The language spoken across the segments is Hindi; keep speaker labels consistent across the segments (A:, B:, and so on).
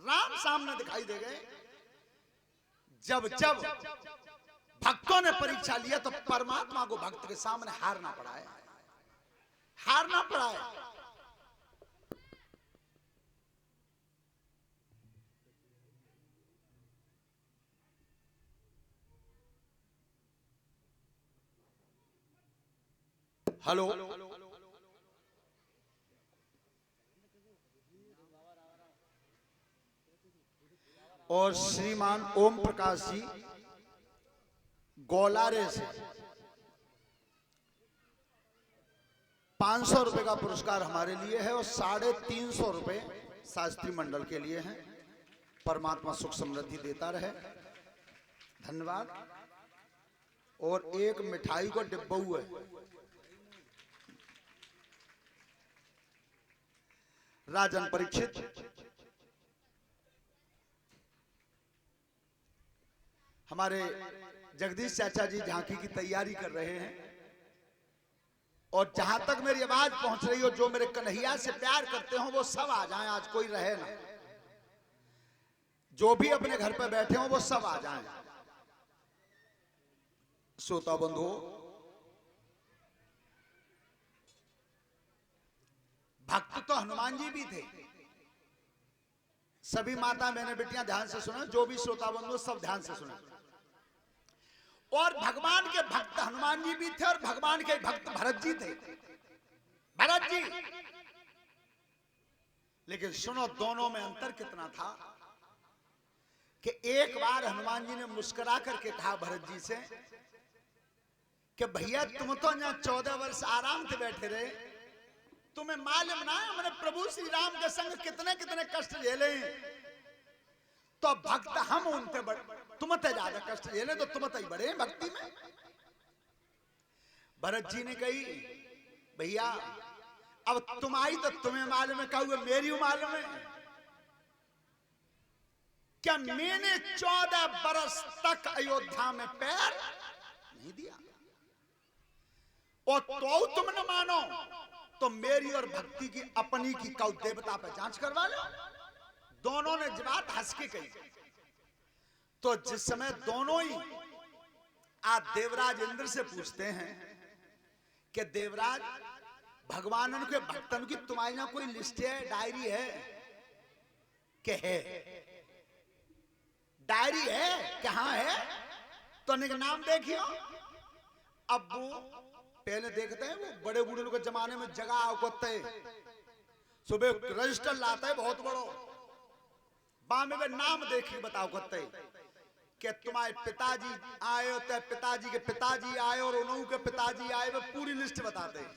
A: राम सामने दिखाई दे गए। जब जब भक्तों ने परीक्षा लिया तो परमात्मा को भक्त के सामने हारना पड़ा है, हारना पड़ा है। हेलो, और श्रीमान ओम प्रकाश जी गोलारे से 500 रुपए का पुरस्कार हमारे लिए है और 350 रुपए शास्त्री मंडल के लिए हैं। परमात्मा सुख समृद्धि देता रहे, धन्यवाद। और एक मिठाई को डिब्बू है। राजन परीक्षित हमारे जगदीश चाचा जी झांकी की तैयारी कर रहे हैं। और जहां तक मेरी आवाज पहुंच रही हो, जो मेरे कन्हैया से प्यार करते हो वो सब आ जाएं, आज कोई रहे ना। जो भी अपने घर पर बैठे हो वो सब आ जाएं। श्रोता बंधु, भक्त तो हनुमान जी भी थे। सभी माता बहने बेटियां ध्यान से सुनो, जो भी श्रोता बंधु सब ध्यान से सुनो। और भगवान के भक्त हनुमान जी भी थे और भगवान के भक्त भरत जी थे, भरत जी। लेकिन सुनो, दोनों में अंतर कितना था कि एक बार हनुमान जी ने मुस्कुरा करके कहा भरत जी से कि भैया तुम तो यहाँ 14 वर्ष आराम से बैठे रहे, तुम्हें मालूम ना है मैंने प्रभु श्री राम के संग कितने कितने कष्ट झेले। तो भक्त हम उनसे बड़े, तुमते ज्यादा कष्ट झेले तो तुमते ही बड़े हैं भक्ति में। भरत जी ने कही भैया अब तुम आई तो तुम्हें मालूम है, कहोगे मेरी मालूम है क्या? मैंने 14 बरस तक अयोध्या में पैर नहीं दिया और तो तुम न मानो तो मेरी और भक्ति की अपनी की कौ देवता पे जांच करवा लो। दोनों ने बात हंस के कही। तो जिस समय दोनों ही आज देवराज इंद्र से पूछते हैं कि देवराज भगवान के भक्तन की तुम्हारी ना कोई लिस्ट है, डायरी है? कि है। डायरी है कि हाँ है? तो नाम देखियो। अब वो पहले देखते हैं, वो बड़े बूढ़े के जमाने में जगह होते सुबह रजिस्टर लाता है बहुत बड़ो, बामे में नाम देखिए बताओ करते कि तुम्हारे पिताजी आए होते, पिताजी के पिताजी आए और उन्होंने के पिताजी आए, वो पूरी लिस्ट बताते हैं।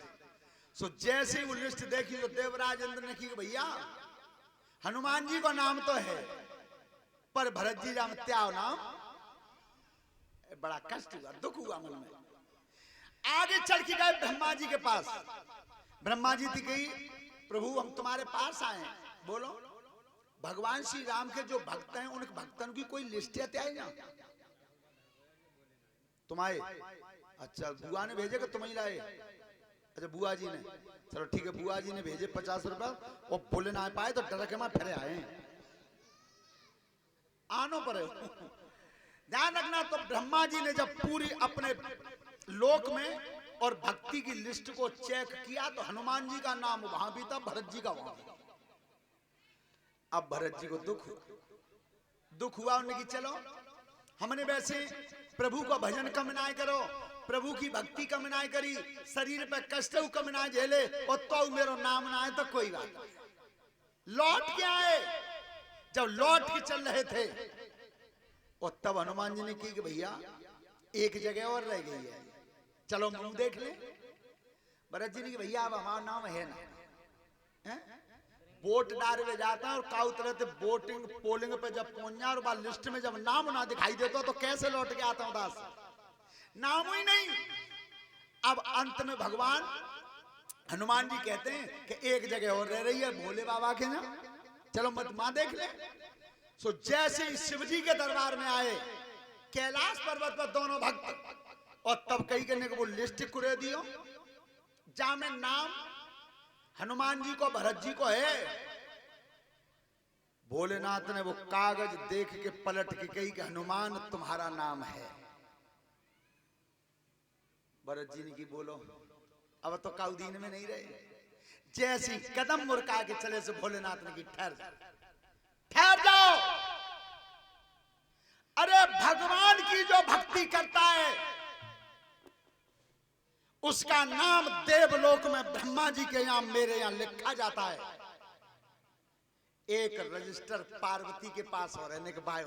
A: सो जैसे ही वो लिस्ट देखी तो देवराज इंद्र ने की भैया हनुमान जी का नाम तो है पर भरत जी राम त्याव नाम, बड़ा कष्ट हुआ, दुख हुआ मन में। आगे चढ़ के गए ब्रह्मा जी के पास। ब्रह्मा जी थी कही प्रभु हम तुम्हारे पास आए, बोलो भगवान श्री राम के जो भक्त हैं उन भक्तों की कोई लिस्ट है ना? तुम्हारे? अच्छा बुआ ने भेजे कि तुम ही लाए? अच्छा बुआ जी ने, चलो ठीक है। बुआ जी ने भेजे 50 रुपए और बोले ना पाए तो डर के मैं फिर आए आनो पर। ध्यान रखना। तो ब्रह्मा जी ने जब पूरी अपने लोक में और भक्ति की लिस्ट को चेक किया तो हनुमान जी का नाम वहां भी था, भरत जी का वहां भी। अब भरत जी को दुख हुआ उन्हें कि चलो हमने वैसे प्रभु का भजन कम ना करो, प्रभु की भक्ति कम ना करी, शरीर पे कष्ट कम ना झेले और तो मेरो नाम ना आए तो कोई बात नहीं। लौट के आए। जब लौट के चल रहे थे और तब हनुमान जी ने की कि भैया एक जगह और रह गई है, चलो मुंह देख ले। भरत जी ने कि भैया अब हमारा नाम है ना है? वोट डाल में जाता है और काउ तरह से वोटिंग पोलिंग पे जब पहुंच जाए और बाद लिस्ट में जब नाम ना दिखाई देता तो कैसे लौट के आता हूं दास? नाम ही नहीं। अब अंत में भगवान हनुमान जी कहते हैं कि एक जगह और रह रही है भोले बाबा के ना, चलो मत मां देख ले। सो जैसे ही शिव जी के दरबार में आए कैलाश पर्वत पर दोनों भक्त, और तब कई कहने को वो लिस्ट कुरे दियो जा में नाम हनुमान जी को भरत जी को है। भोलेनाथ ने वो कागज देख के पलट के कही कि हनुमान तुम्हारा नाम है। भरत जी ने की बोलो अब तो काउदीन में नहीं रहे। जैसी कदम मुड़का के चले से भोलेनाथ ने की ठहर जाओ। अरे भगवान की जो भक्ति करता है उसका नाम देवलोक में ब्रह्मा जी के यहां मेरे यहां लिखा जाता है। एक रजिस्टर पार्वती के पास और रहने के बाय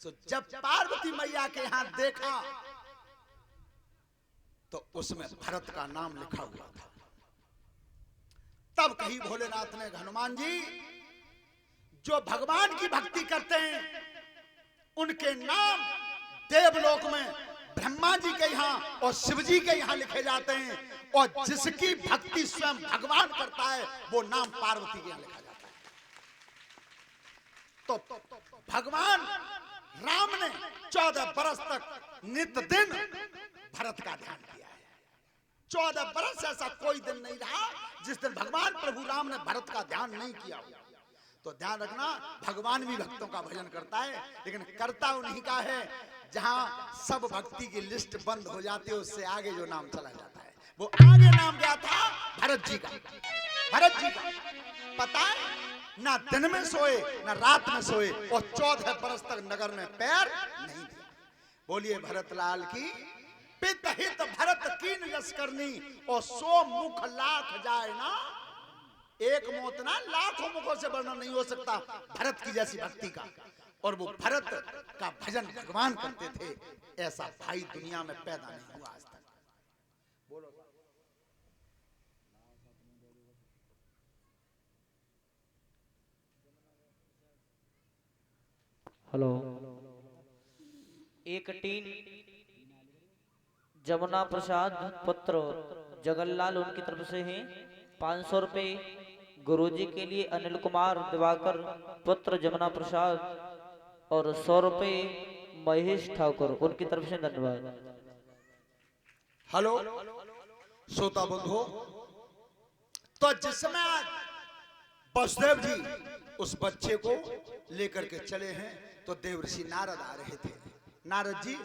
A: जब पार्वती मैया के यहां देखा तो उसमें भरत का नाम लिखा हुआ था। तब कही भोलेनाथ ने हनुमान जी जो भगवान की भक्ति करते हैं उनके नाम देवलोक में ब्रह्मा जी के यहाँ और शिव जी के यहाँ लिखे जाते हैं, और जिसकी भक्ति स्वयं भगवान करता है वो नाम पार्वती के यहाँ लिखा जाता है। तो भगवान राम ने 14 बरस तक नित्य दिन भरत का ध्यान किया है। 14 बरस ऐसा कोई दिन नहीं रहा जिस दिन भगवान प्रभु राम ने भरत का ध्यान नहीं किया। तो ध्यान रखना भगवान भी भक्तों का भजन करता है, लेकिन करता उन्हीं का है जहां सब भक्ति की लिस्ट बंद हो जाती है, उससे आगे जो नाम चला जाता है। वो आगे नाम क्या था? भरत जी का। भरत जी का पता है ना दिन में सोए ना रात में सोए और 14 बरस तक नगर में पैर नहीं दिया। बोलिए भरत लाल की। पित हित भरत कीन यश करनी और 100 मुख लाख जाए ना, एक मौत ना लाखों मुखों से वर्णन नहीं हो सकता भरत की जैसी भक्ति का। और वो भरत का भजन भगवान करते थे, ऐसा भाई दुनिया में पैदा नहीं हुआ आज तक। बोलो
B: हेलो। एक टीन जमुना प्रसाद पुत्र जगन्लाल उनकी तरफ से हैं 500 रुपए। गुरुजी के लिए अनिल कुमार दिवाकर पुत्र जमुना प्रसाद और 100 रुपए महेश ठाकुर उनकी तरफ से धन्यवाद।
A: हेलो श्रोता बंधु, तो जिस समय आज वसुदेव जी उस बच्चे को लेकर के चले हैं तो देवर्षि नारद आ रहे थे। नारद जी